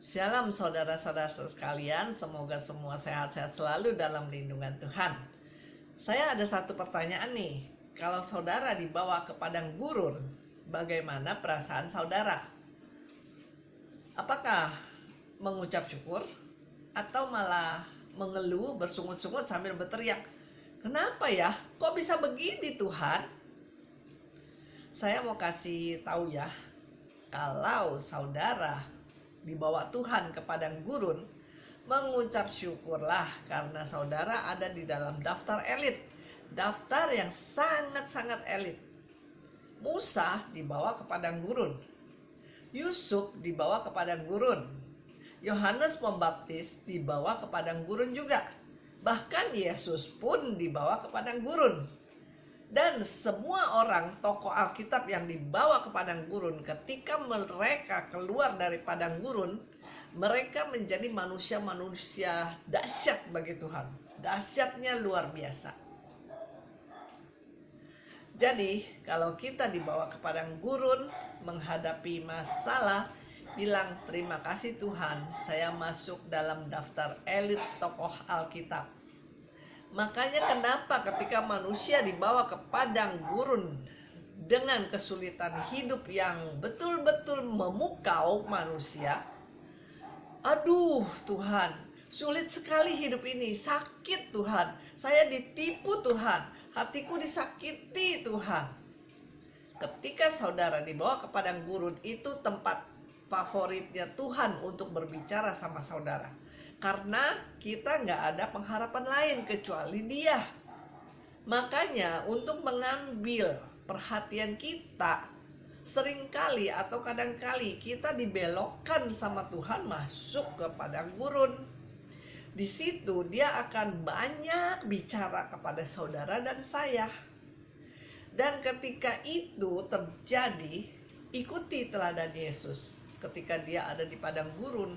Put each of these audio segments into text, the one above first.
Shalom saudara-saudara sekalian, semoga semua sehat-sehat selalu dalam lindungan Tuhan. Saya ada satu pertanyaan nih, kalau saudara dibawa ke padang gurun, bagaimana perasaan saudara? Apakah mengucap syukur atau malah mengeluh bersungut-sungut sambil berteriak, "Kenapa ya? Kok bisa begini Tuhan?" Saya mau kasih tahu ya, kalau saudara dibawa Tuhan ke padang gurun, mengucap syukurlah karena saudara ada di dalam daftar elit, daftar yang sangat-sangat elit. Musa dibawa ke padang gurun, Yusuf dibawa ke padang gurun, Yohanes Pembaptis dibawa ke padang gurun juga, bahkan Yesus pun dibawa ke padang gurun. Dan semua orang tokoh Alkitab yang dibawa ke padang gurun, ketika mereka keluar dari padang gurun, mereka menjadi manusia-manusia dahsyat bagi Tuhan. Dahsyatnya luar biasa. Jadi kalau kita dibawa ke padang gurun menghadapi masalah, bilang terima kasih Tuhan, saya masuk dalam daftar elit tokoh Alkitab. Makanya kenapa ketika manusia dibawa ke padang gurun dengan kesulitan hidup yang betul-betul memukau manusia, aduh Tuhan, sulit sekali hidup ini, sakit Tuhan, saya ditipu Tuhan, hatiku disakiti Tuhan. Ketika saudara dibawa ke padang gurun, itu tempat favoritnya Tuhan untuk berbicara sama saudara. Karena kita nggak ada pengharapan lain kecuali Dia. Makanya untuk mengambil perhatian kita, seringkali atau kadangkali kita dibelokkan sama Tuhan masuk ke padang gurun. Di situ Dia akan banyak bicara kepada saudara dan saya. Dan ketika itu terjadi, ikuti teladan Yesus ketika Dia ada di padang gurun.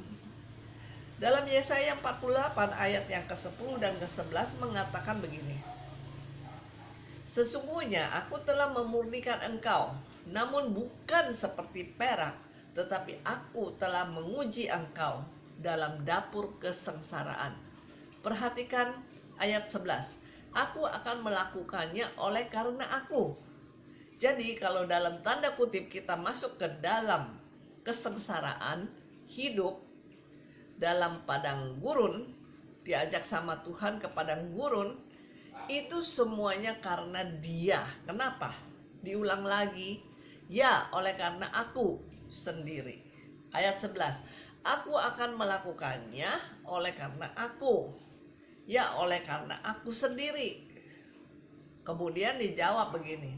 Dalam Yesaya 48 ayat yang ke-10 dan ke-11 mengatakan begini, "Sesungguhnya aku telah memurnikan engkau, namun bukan seperti perak, tetapi aku telah menguji engkau dalam dapur kesengsaraan." Perhatikan ayat 11, "Aku akan melakukannya oleh karena aku." Jadi kalau dalam tanda kutip kita masuk ke dalam kesengsaraan hidup, dalam padang gurun, diajak sama Tuhan ke padang gurun, itu semuanya karena Dia. Kenapa? Diulang lagi, ya oleh karena aku sendiri. Ayat 11, "Aku akan melakukannya oleh karena aku, ya oleh karena aku sendiri." Kemudian dijawab begini,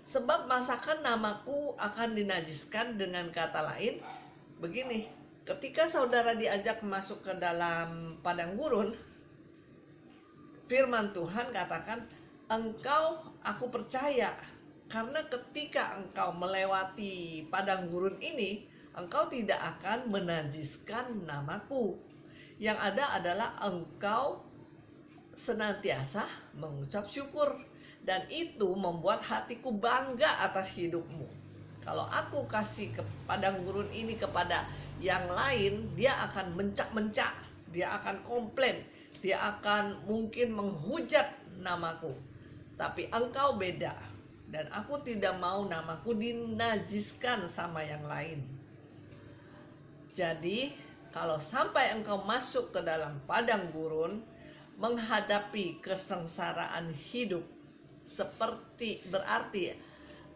"Sebab masakan namaku akan dinajiskan." Dengan kata lain begini, ketika saudara diajak masuk ke dalam padang gurun, firman Tuhan katakan, "Engkau aku percaya, karena ketika engkau melewati padang gurun ini, engkau tidak akan menajiskan namaku. Yang ada adalah engkau senantiasa mengucap syukur, dan itu membuat hatiku bangga atas hidupmu. Kalau aku kasih ke padang gurun ini kepada yang lain, dia akan mencak-mencak, dia akan komplain, dia akan mungkin menghujat namaku. Tapi engkau beda, dan aku tidak mau namaku dinajiskan sama yang lain." Jadi kalau sampai engkau masuk ke dalam padang gurun menghadapi kesengsaraan hidup, seperti berarti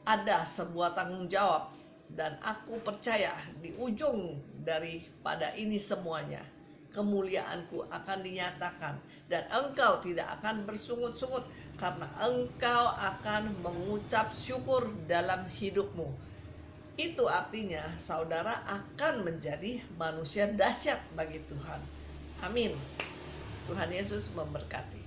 ada sebuah tanggung jawab. Dan aku percaya di ujung daripada ini semuanya, kemuliaanku akan dinyatakan, dan engkau tidak akan bersungut-sungut karena engkau akan mengucap syukur dalam hidupmu. Itu artinya saudara akan menjadi manusia dahsyat bagi Tuhan. Amin. Tuhan Yesus memberkati.